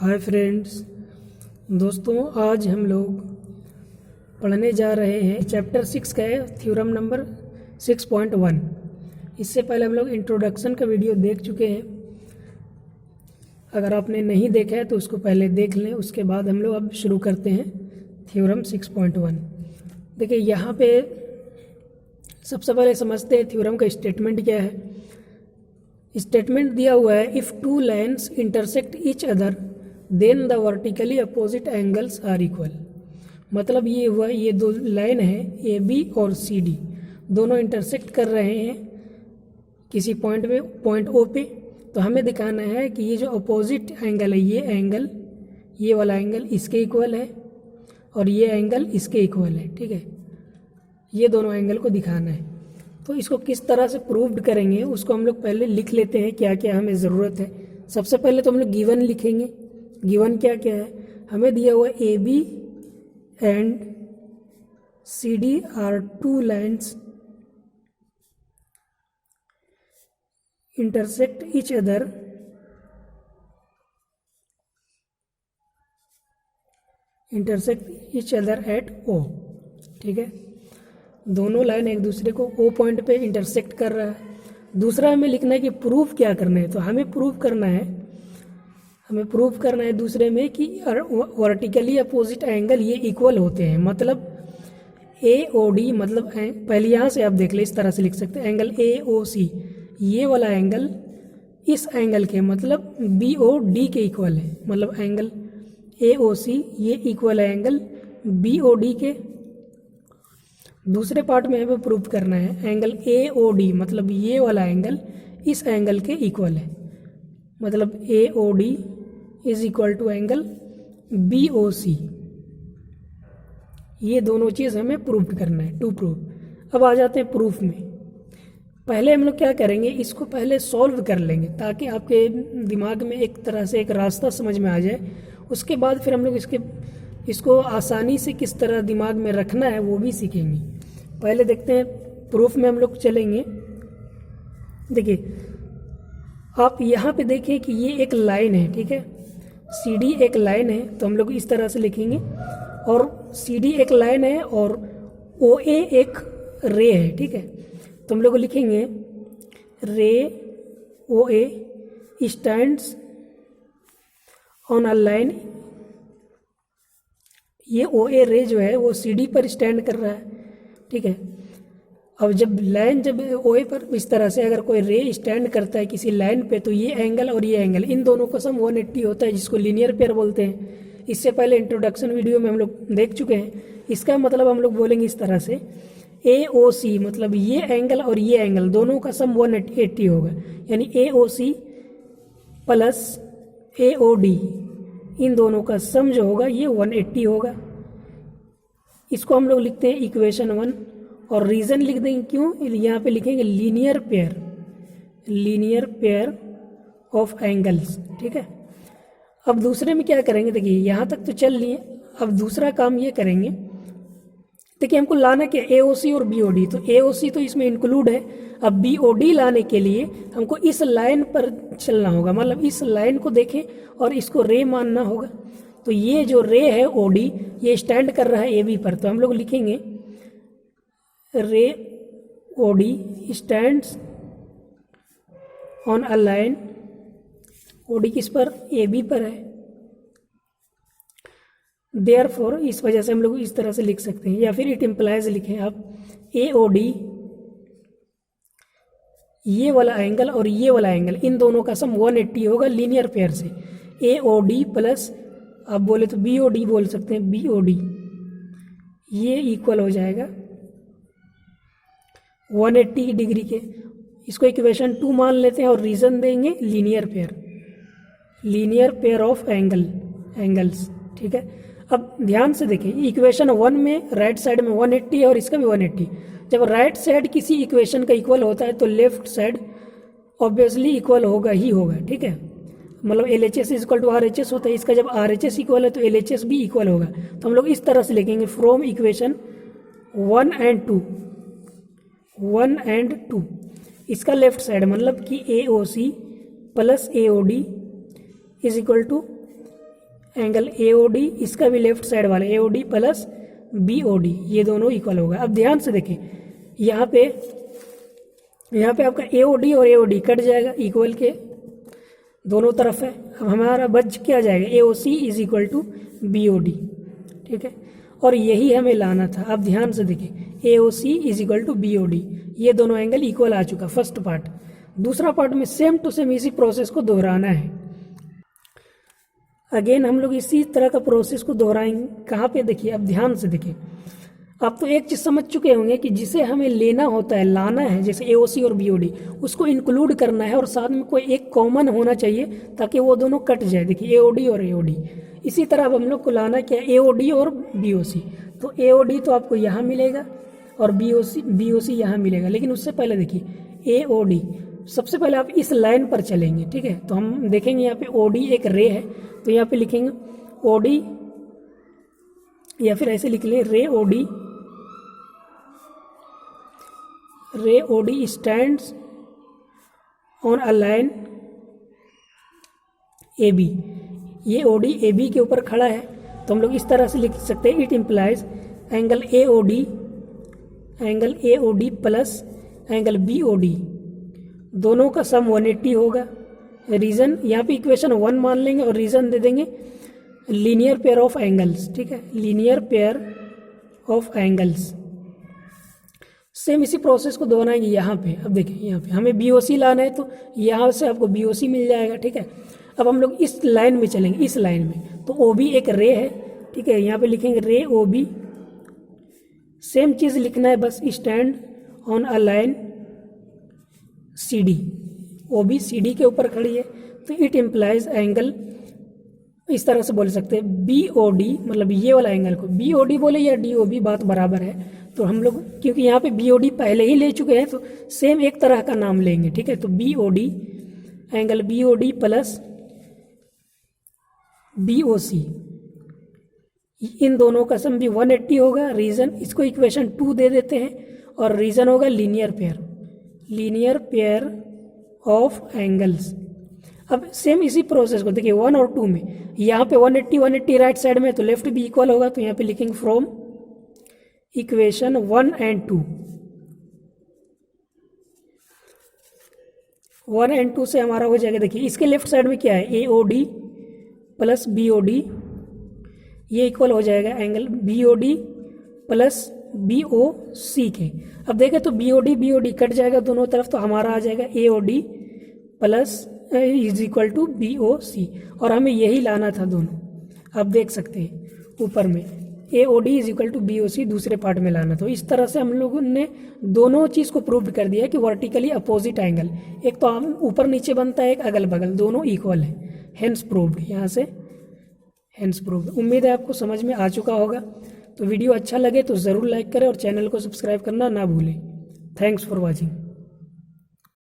Hi friends, दोस्तों आज हम लोग पढ़ने जा रहे हैं चैप्टर 6 का है थ्योरम नंबर 6.1। इससे पहले हम लोग इंट्रोडक्शन का वीडियो देख चुके हैं। अगर आपने नहीं देखा है तो उसको पहले देख लें, उसके बाद हम लोग अब शुरू करते हैं थ्योरम 6.1। देखिए यहाँ पे सबसे पहले समझते हैं थ्योरम का स्टेटमेंट क्या है। स्टेटमेंट दिया हुआ है, if two lines intersect each other then the vertically opposite angles are equal. मतलब ये हुआ, ये दो लाइन है ए बी और सी डी, दोनों इंटरसेक्ट कर रहे हैं किसी पॉइंट पे, पॉइंट ओ पे। तो हमें दिखाना है कि ये जो अपोजिट एंगल है, ये एंगल, ये वाला एंगल इसके इक्वल है और ये एंगल इसके इक्वल है। ठीक है, ये दोनों एंगल को दिखाना है। तो इसको किस तरह से प्रूव्ड करेंगे उसको हम लोग पहले लिख लेते हैं, क्या क्या हमें ज़रूरत है। सबसे पहले तो हम लोग गिवन लिखेंगे। गिवन क्या क्या है, हमें दिया हुआ A B and C D are two lines intersect each other at O. ठीक है, दोनों लाइन एक दूसरे को ओ पॉइंट पे इंटरसेक्ट कर रहा है। दूसरा हमें लिखना है कि प्रूफ क्या करना है। तो हमें प्रूफ करना है दूसरे में कि वर्टिकली अपोजिट एंगल ये इक्वल होते हैं। मतलब ए ओ डी, मतलब पहले यहाँ से आप देख ले, इस तरह से लिख सकते हैं एंगल ए ओ सी, ये वाला एंगल इस एंगल के मतलब बी ओ डी के इक्वल है। मतलब एंगल ए ओ सी ये इक्वल है एंगल बी ओ डी के। दूसरे पार्ट में हमें प्रूफ करना है एंगल ए ओ डी, मतलब ये वाला एंगल इस एंगल के इक्वल है। मतलब A O D is equal to angle B O C. ये दोनों चीज़ हमें प्रूव करना है, टू प्रूव। अब आ जाते हैं प्रूफ में। पहले हम लोग क्या करेंगे, इसको पहले सॉल्व कर लेंगे ताकि आपके दिमाग में एक तरह से एक रास्ता समझ में आ जाए। उसके बाद फिर हम लोग इसको आसानी से किस तरह दिमाग में रखना है वो भी सीखेंगे। पहले देखते हैं प्रूफ में हम लोग चलेंगे। देखिए आप यहाँ पे देखिए कि ये एक लाइन है। ठीक है, सी डी एक लाइन है तो हम लोग इस तरह से लिखेंगे, और सी डी एक लाइन है और ओ ए एक रे है। ठीक है, तो हम लोग लिखेंगे ray O A stands on a line. ये ओ ए रे जो है वो सी डी पर स्टैंड कर रहा है। ठीक है, अब जब ओ ए पर इस तरह से अगर कोई रे स्टैंड करता है किसी लाइन पे, तो ये एंगल और ये एंगल, इन दोनों का सम 180 होता है, जिसको लीनियर पेयर बोलते हैं। इससे पहले इंट्रोडक्शन वीडियो में हम लोग देख चुके हैं। इसका मतलब हम लोग बोलेंगे इस तरह से, ए ओ सी मतलब ये एंगल और ये एंगल दोनों का सम 180 होगा। यानी ए O C plus A O D, इन दोनों का सम जो होगा ये 180 होगा। इसको हम लोग लिखते हैं इक्वेशन 1, और रीज़न लिख देंगे क्यों, यहाँ पे लिखेंगे लीनियर पेयर ऑफ एंगल्स। ठीक है, अब दूसरे में क्या करेंगे, देखिए यहाँ तक तो चल लिए। अब दूसरा काम ये करेंगे, देखिए हमको लाना क्या, ए ओ सी और बी ओ डी। तो ए ओ सी तो इसमें इंक्लूड है। अब बी ओ डी लाने के लिए हमको इस लाइन पर चलना होगा, मतलब इस लाइन को देखें और इसको रे मानना होगा। तो ये जो रे है ओ डी, ये स्टैंड कर रहा है ए बी पर, तो हम लोग लिखेंगे ray O D stands on a line. O D किस पर, ए बी पर है। देयरफॉर, इस वजह से हम लोग इस तरह से लिख सकते हैं, या फिर इट इम्प्लाइज लिखें आप, ए ओ डी ये वाला एंगल और ये वाला एंगल, इन दोनों का सम 180 होगा लीनियर पेयर से। ए ओ डी प्लस, आप बोले तो बी ओ डी बोल सकते हैं, बी ओ डी ये इक्वल हो जाएगा 180 डिग्री के। इसको इक्वेशन 2 मान लेते हैं और रीज़न देंगे लीनियर पेयर ऑफ एंगल्स। ठीक है, अब ध्यान से देखिए, इक्वेशन 1 में राइट साइड में 180 है और इसका भी 180। जब राइट साइड किसी इक्वेशन का इक्वल होता है तो लेफ्ट साइड ऑब्वियसली इक्वल होगा ही होगा। ठीक है, मतलब L H S equal to R H S होता है, इसका जब आर एच एस इक्वल है तो एल एच एस भी इक्वल होगा। तो हम लोग इस तरह से लिखेंगे फ्रॉम इक्वेशन 1 एंड 2। इसका लेफ्ट साइड मतलब कि A O C plus A O D is equal to angle AOD, इसका भी लेफ्ट साइड वाला AOD प्लस BOD, ये दोनों इक्वल होगा। अब ध्यान से देखिए, यहाँ पे आपका AOD और AOD कट जाएगा, इक्वल के दोनों तरफ है। अब हमारा बच क्या जाएगा, AOC is equal to BOD, ठीक है, और यही हमें लाना था। अब ध्यान से देखिए, AOC is equal to BOD, ये दोनों एंगल इक्वल आ चुका फर्स्ट पार्ट। दूसरा पार्ट में सेम टू सेम इसी प्रोसेस को दोहराना है। अगेन हम लोग इसी तरह का प्रोसेस को दोहराएंगे। कहाँ पे, देखिए अब ध्यान से देखिए, आप तो एक चीज़ समझ चुके होंगे कि जिसे हमें लेना होता है, लाना है, जैसे AOC और BOD, उसको इंक्लूड करना है और साथ में कोई एक कॉमन होना चाहिए ताकि वो दोनों कट जाए। देखिए AOD और AOD, इसी तरह अब हम लोग को लाना क्या है, AOD और BOC। तो AOD तो आपको यहाँ मिलेगा और BOC यहाँ मिलेगा। लेकिन उससे पहले देखिए AOD, सबसे पहले आप इस लाइन पर चलेंगे, ठीक है। तो हम देखेंगे यहाँ पे OD एक रे है, तो यहाँ पे लिखेंगे OD, या फिर ऐसे लिख लें रे OD stands on a line AB। ये OD AB के ऊपर खड़ा है, तो हम लोग इस तरह से लिख सकते हैं, it implies angle AOD plus angle BOD, दोनों का सम 180 होगा। रीज़न यहाँ पे इक्वेशन 1 मान लेंगे और रीज़न दे देंगे लीनियर पेयर ऑफ एंगल्स, ठीक है, linear pair of angles. Same इसी प्रोसेस को दोहराएंगे यहाँ पे। अब देखिए यहाँ पे हमें BOC लाना है, तो यहाँ से आपको BOC मिल जाएगा, ठीक है। अब हम लोग इस लाइन में चलेंगे, इस लाइन में, तो OB एक रे है, ठीक है, यहाँ पे लिखेंगे रे OB। सेम चीज़ लिखना है, bus stand on a line CD, OB CD के ऊपर खड़ी है, तो इट इम्प्लाइज एंगल, इस तरह से बोल सकते हैं BOD, मतलब ये वाला एंगल को BOD बोले या DOB, बात बराबर है। तो हम लोग क्योंकि यहाँ पे BOD पहले ही ले चुके हैं, तो सेम एक तरह का नाम लेंगे, ठीक है। तो BOD, angle BOD plus BOC, इन दोनों का सम भी 180 होगा। रीज़न, इसको इक्वेशन 2 दे देते हैं, और रीज़न होगा लीनियर पेयर ऑफ एंगल्स। अब सेम इसी प्रोसेस को देखिए 1 और 2 में, यहाँ पे 180 राइट साइड में, तो लेफ्ट भी इक्वल होगा, तो यहाँ पे लिखेंगे फ्रॉम इक्वेशन 1 एंड 2। 1 एंड 2 से हमारा हो जाएगा, देखिए इसके लेफ्ट साइड में क्या है, AOD प्लस BOD, ये इक्वल हो जाएगा एंगल BOD प्लस BOC के। अब देखें तो BOD कट जाएगा दोनों तरफ, तो हमारा आ जाएगा AOD plus is equal to BOC, और हमें यही लाना था दोनों। आप देख सकते हैं ऊपर में AOD is equal to BOC दूसरे पार्ट में लाना था। इस तरह से हम लोगों ने दोनों चीज़ को प्रूव कर दिया कि वर्टिकली अपोजिट एंगल, एक तो ऊपर नीचे बनता है, एक अगल बगल, दोनों इक्वल है। हेंस प्रूव्ड, यहाँ से हेंस प्रूव्ड। उम्मीद है आपको समझ में आ चुका होगा। तो वीडियो अच्छा लगे तो ज़रूर लाइक करें और चैनल को सब्सक्राइब करना ना भूलें। Thanks for watching.